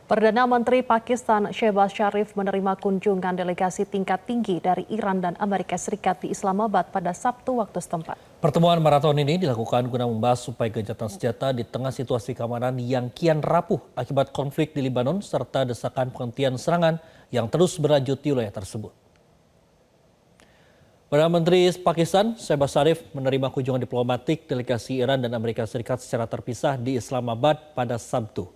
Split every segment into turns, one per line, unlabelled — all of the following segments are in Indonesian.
Perdana Menteri Pakistan Shehbaz Sharif menerima kunjungan delegasi tingkat tinggi dari Iran dan Amerika Serikat di Islamabad pada Sabtu waktu setempat.
Pertemuan maraton ini dilakukan guna membahas upaya gencatan senjata di tengah situasi keamanan yang kian rapuh akibat konflik di Lebanon serta desakan penghentian serangan yang terus berlanjut di wilayah tersebut. Perdana Menteri Pakistan Shehbaz Sharif menerima kunjungan diplomatik delegasi Iran dan Amerika Serikat secara terpisah di Islamabad pada Sabtu.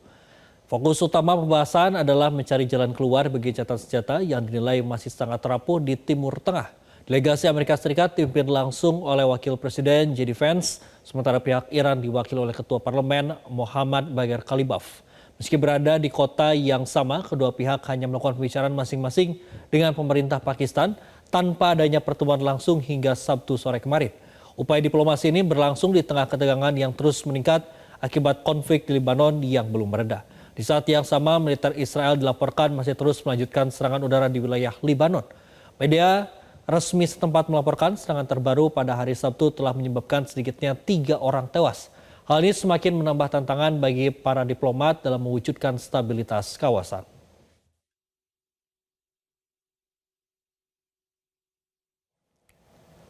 Fokus utama pembahasan adalah mencari jalan keluar bagi gencatan senjata yang dinilai masih sangat rapuh di Timur Tengah. Delegasi Amerika Serikat dipimpin langsung oleh Wakil Presiden JD Vance, sementara pihak Iran diwakili oleh Ketua Parlemen Mohammad Bagher Ghalibaf. Meski berada di kota yang sama, kedua pihak hanya melakukan pembicaraan masing-masing dengan pemerintah Pakistan tanpa adanya pertemuan langsung hingga Sabtu sore kemarin. Upaya diplomasi ini berlangsung di tengah ketegangan yang terus meningkat akibat konflik di Lebanon yang belum mereda. Di saat yang sama, militer Israel dilaporkan masih terus melanjutkan serangan udara di wilayah Lebanon. Media resmi setempat melaporkan serangan terbaru pada hari Sabtu telah menyebabkan sedikitnya 3 orang tewas. Hal ini semakin menambah tantangan bagi para diplomat dalam mewujudkan stabilitas kawasan.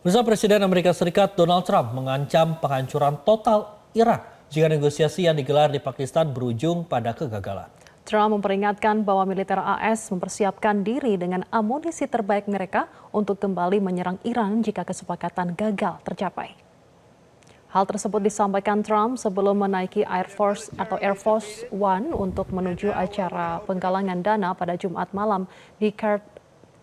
Bersama Presiden Amerika Serikat Donald Trump mengancam penghancuran total Iran jika negosiasi yang digelar di Pakistan berujung pada kegagalan.
Trump memperingatkan bahwa militer AS mempersiapkan diri dengan amunisi terbaik mereka untuk kembali menyerang Iran jika kesepakatan gagal tercapai. Hal tersebut disampaikan Trump sebelum menaiki Air Force One untuk menuju acara penggalangan dana pada Jumat malam di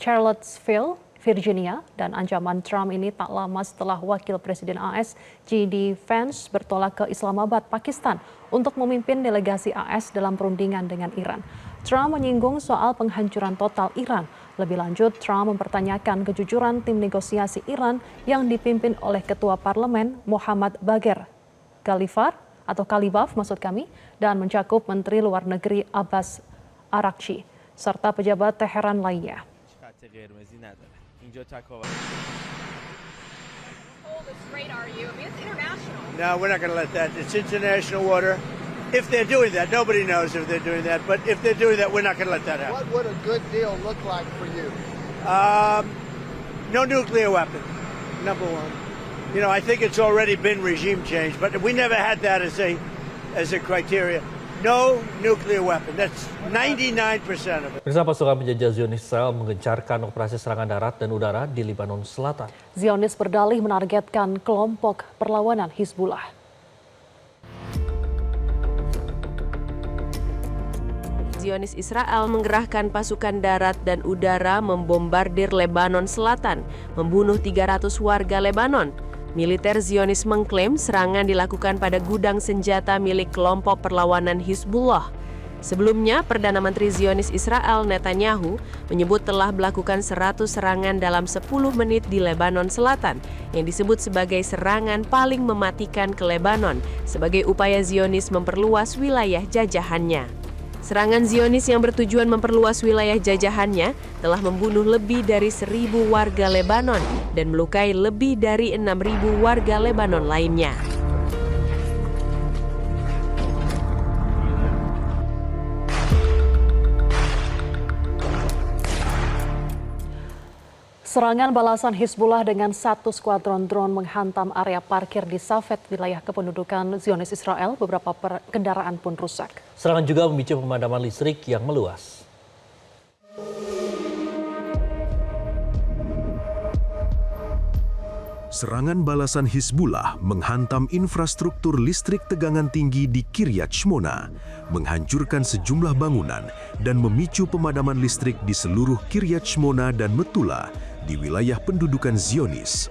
Charlottesville, Virginia, dan ancaman Trump ini tak lama setelah Wakil Presiden AS JD Vance bertolak ke Islamabad, Pakistan untuk memimpin delegasi AS dalam perundingan dengan Iran. Trump menyinggung soal penghancuran total Iran. Lebih lanjut, Trump mempertanyakan kejujuran tim negosiasi Iran yang dipimpin oleh Ketua Parlemen Mohammad Bagher Ghalibaf dan mencakup Menteri Luar Negeri Abbas Araghchi serta pejabat Teheran lainnya.
No, we're not going to let that. It's international water. If they're doing that, nobody knows if they're doing that. But if they're doing that, we're not going to let that happen.
What would a good deal look like for you?
No nuclear weapon, number one. You know, I think it's already been regime change, but we never had that as a criteria. No nuclear weapon. That's 99% of it.
Bersama pasukan penjajah Zionis Israel menggencarkan operasi serangan darat dan udara di Lebanon Selatan.
Zionis berdalih menargetkan kelompok perlawanan Hizbullah.
Zionis Israel menggerahkan pasukan darat dan udara membombardir Lebanon Selatan, membunuh 300 warga Lebanon. Militer Zionis mengklaim serangan dilakukan pada gudang senjata milik kelompok perlawanan Hizbullah. Sebelumnya, Perdana Menteri Zionis Israel Netanyahu menyebut telah melakukan 100 serangan dalam 10 menit di Lebanon Selatan yang disebut sebagai serangan paling mematikan ke Lebanon sebagai upaya Zionis memperluas wilayah jajahannya. Serangan Zionis yang bertujuan memperluas wilayah jajahannya telah membunuh lebih dari 1.000 warga Lebanon dan melukai lebih dari 6.000 warga Lebanon lainnya.
Serangan balasan Hizbullah dengan 1 skuadron drone menghantam area parkir di Safed, wilayah kependudukan Zionis Israel. Beberapa kendaraan pun rusak.
Serangan juga memicu pemadaman listrik yang meluas.
Serangan balasan Hizbullah menghantam infrastruktur listrik tegangan tinggi di Kiryat Shmona, menghancurkan sejumlah bangunan dan memicu pemadaman listrik di seluruh Kiryat Shmona dan Metula di wilayah pendudukan Zionis.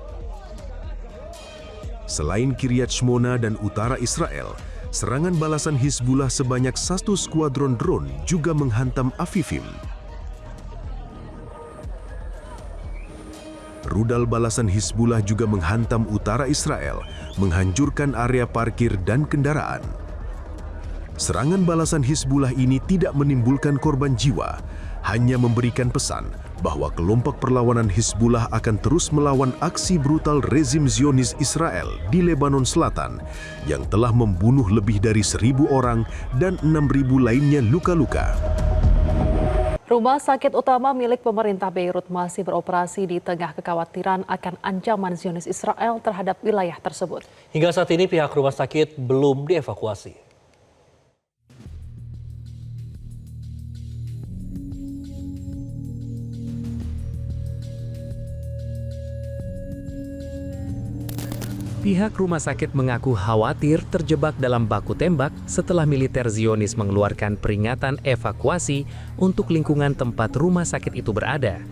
Selain Kiryat Shmona dan utara Israel, serangan balasan Hizbullah sebanyak 1 skuadron drone juga menghantam Afifim. Rudal balasan Hizbullah juga menghantam utara Israel, menghancurkan area parkir dan kendaraan. Serangan balasan Hizbullah ini tidak menimbulkan korban jiwa, hanya memberikan pesan bahwa kelompok perlawanan Hizbullah akan terus melawan aksi brutal rezim Zionis Israel di Lebanon Selatan yang telah membunuh lebih dari 1.000 orang dan 6.000 lainnya luka-luka.
Rumah sakit utama milik pemerintah Beirut masih beroperasi di tengah kekhawatiran akan ancaman Zionis Israel terhadap wilayah tersebut.
Hingga saat ini pihak rumah sakit belum dievakuasi.
Pihak rumah sakit mengaku khawatir terjebak dalam baku tembak setelah militer Zionis mengeluarkan peringatan evakuasi untuk lingkungan tempat rumah sakit itu berada.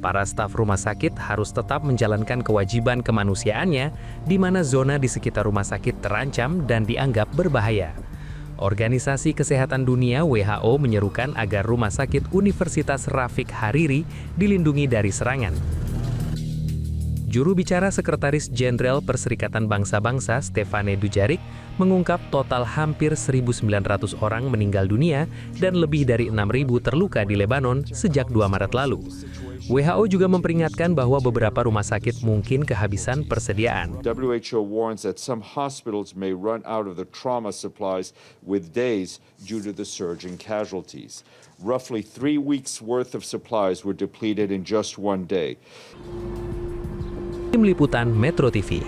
Para staf rumah sakit harus tetap menjalankan kewajiban kemanusiaannya di mana zona di sekitar rumah sakit terancam dan dianggap berbahaya. Organisasi Kesehatan Dunia WHO menyerukan agar rumah sakit Universitas Rafiq Hariri dilindungi dari serangan. Juru bicara Sekretaris Jenderal Perserikatan Bangsa-Bangsa Stefane Dujarric mengungkap total hampir 1.900 orang meninggal dunia dan lebih dari 6.000 terluka di Lebanon sejak 2 Maret lalu. WHO juga memperingatkan bahwa beberapa rumah sakit mungkin kehabisan persediaan.
WHO warns that some hospitals may run out of the trauma supplies with days due to the surge in casualties. Roughly 3 weeks' worth of supplies were depleted in just one day.
Tim Liputan Metro TV.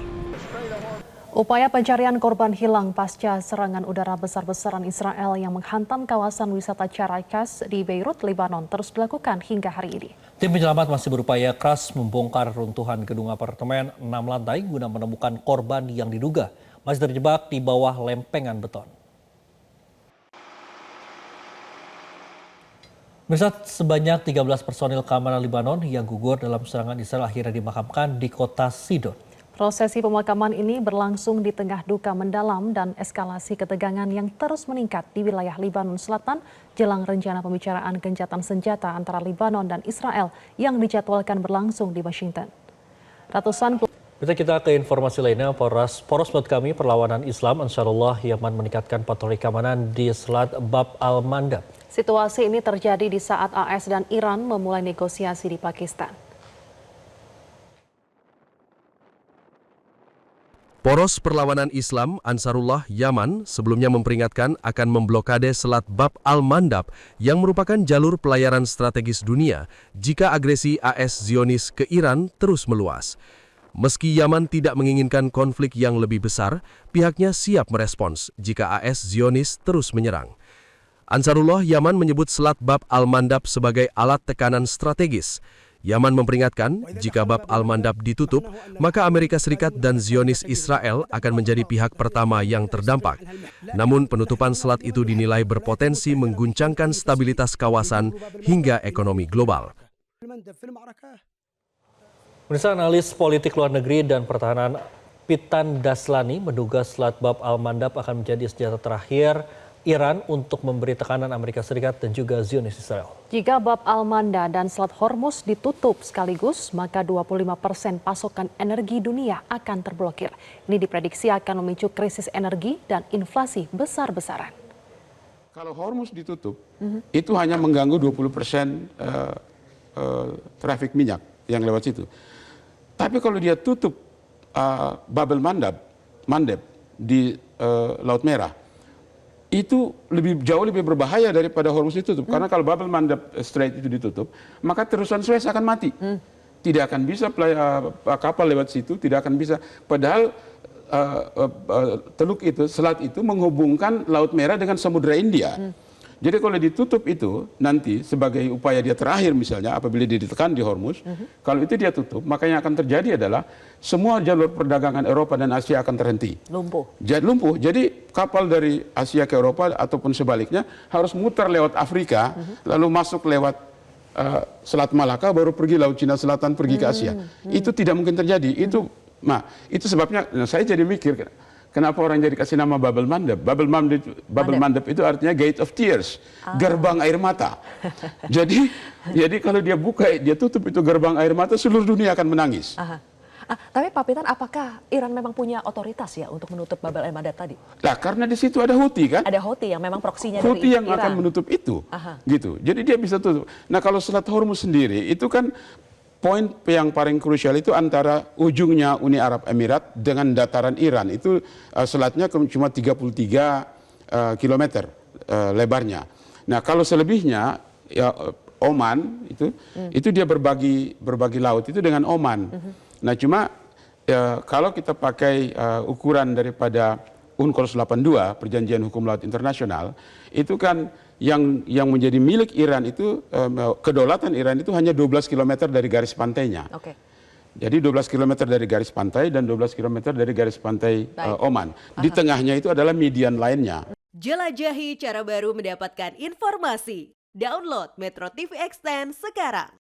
Upaya pencarian korban hilang pasca serangan udara besar-besaran Israel yang menghantam kawasan wisata Caracas di Beirut, Lebanon terus dilakukan hingga hari ini.
Tim penyelamat masih berupaya keras membongkar runtuhan gedung apartemen 6 lantai guna menemukan korban yang diduga masih terjebak di bawah lempengan beton. Misal sebanyak 13 personil keamanan Lebanon yang gugur dalam serangan Israel akhirnya dimakamkan di kota Sidon.
Prosesi pemakaman ini berlangsung di tengah duka mendalam dan eskalasi ketegangan yang terus meningkat di wilayah Lebanon Selatan jelang rencana pembicaraan gencatan senjata antara Lebanon dan Israel yang dijadwalkan berlangsung di Washington.
Kita ke informasi lainnya, poros buat kami perlawanan Islam Ansarullah Yaman meningkatkan patroli keamanan di Selat Bab al-Mandab.
Situasi ini terjadi di saat AS dan Iran memulai negosiasi di Pakistan.
Poros Perlawanan Islam Ansarullah Yaman sebelumnya memperingatkan akan memblokade Selat Bab al-Mandab yang merupakan jalur pelayaran strategis dunia jika agresi AS Zionis ke Iran terus meluas. Meski Yaman tidak menginginkan konflik yang lebih besar, pihaknya siap merespons jika AS Zionis terus menyerang. Ansarullah Yaman menyebut Selat Bab al-Mandab sebagai alat tekanan strategis. Yaman memperingatkan jika Bab al-Mandab ditutup, maka Amerika Serikat dan Zionis Israel akan menjadi pihak pertama yang terdampak. Namun penutupan selat itu dinilai berpotensi mengguncangkan stabilitas kawasan hingga ekonomi global.
Pemirsa, analis politik luar negeri dan pertahanan Pitan Daslani menduga Selat Bab al-Mandab akan menjadi senjata terakhir Iran untuk memberi tekanan Amerika Serikat dan juga Zionis Israel.
Jika Bab al-Mandab dan Selat Hormuz ditutup sekaligus, maka 25% pasokan energi dunia akan terblokir. Ini diprediksi akan memicu krisis energi dan inflasi besar-besaran.
Kalau Hormuz ditutup, itu hanya mengganggu 20% trafik minyak yang lewat situ. Tapi kalau dia tutup Bab al-Mandab di Laut Merah, itu jauh lebih berbahaya daripada Hormuz ditutup. Karena kalau Bab al-Mandab Strait itu ditutup, maka terusan Suez akan mati. Tidak akan bisa kapal lewat situ, tidak akan bisa. Padahal selat itu menghubungkan Laut Merah dengan Samudra India. Jadi kalau ditutup itu nanti sebagai upaya dia terakhir misalnya apabila dia ditekan di Hormuz, kalau itu dia tutup, maka yang akan terjadi adalah semua jalur perdagangan Eropa dan Asia akan terhenti. Lumpuh. Jadi kapal dari Asia ke Eropa ataupun sebaliknya harus muter lewat Afrika, lalu masuk lewat Selat Malaka, baru pergi Laut Cina Selatan, pergi ke Asia. Itu tidak mungkin terjadi. Itu sebabnya saya jadi mikir, kenapa orang jadi kasih nama Bab al-Mandab? Bab al-Mandab itu artinya Gate of Tears, gerbang air mata. Jadi kalau dia buka, dia tutup itu gerbang air mata, seluruh dunia akan menangis.
Tapi Pak Pitan, apakah Iran memang punya otoritas ya untuk menutup Bab al-Mandab tadi?
Nah, karena di situ ada Houthi kan?
Ada Houthi yang memang proksinya
Houthi
dari
yang
Iran.
akan menutup itu, gitu. Jadi dia bisa tutup. Nah, kalau Selat Hormuz sendiri itu kan poin yang paling krusial itu antara ujungnya Uni Arab Emirat dengan dataran Iran. Itu selatnya cuma 33 kilometer lebarnya. Nah, kalau selebihnya ya Oman itu dia berbagi laut itu dengan Oman. Nah cuma kalau kita pakai ukuran daripada UNCLOS 82 Perjanjian Hukum Laut Internasional, itu kan yang menjadi milik Iran itu kedaulatan Iran itu hanya 12 km dari garis pantainya. Jadi 12 km dari garis pantai dan 12 km dari garis pantai Oman. Di tengahnya itu adalah median lainnya.
Jelajahi cara baru mendapatkan informasi. Download Metro TV Extend sekarang.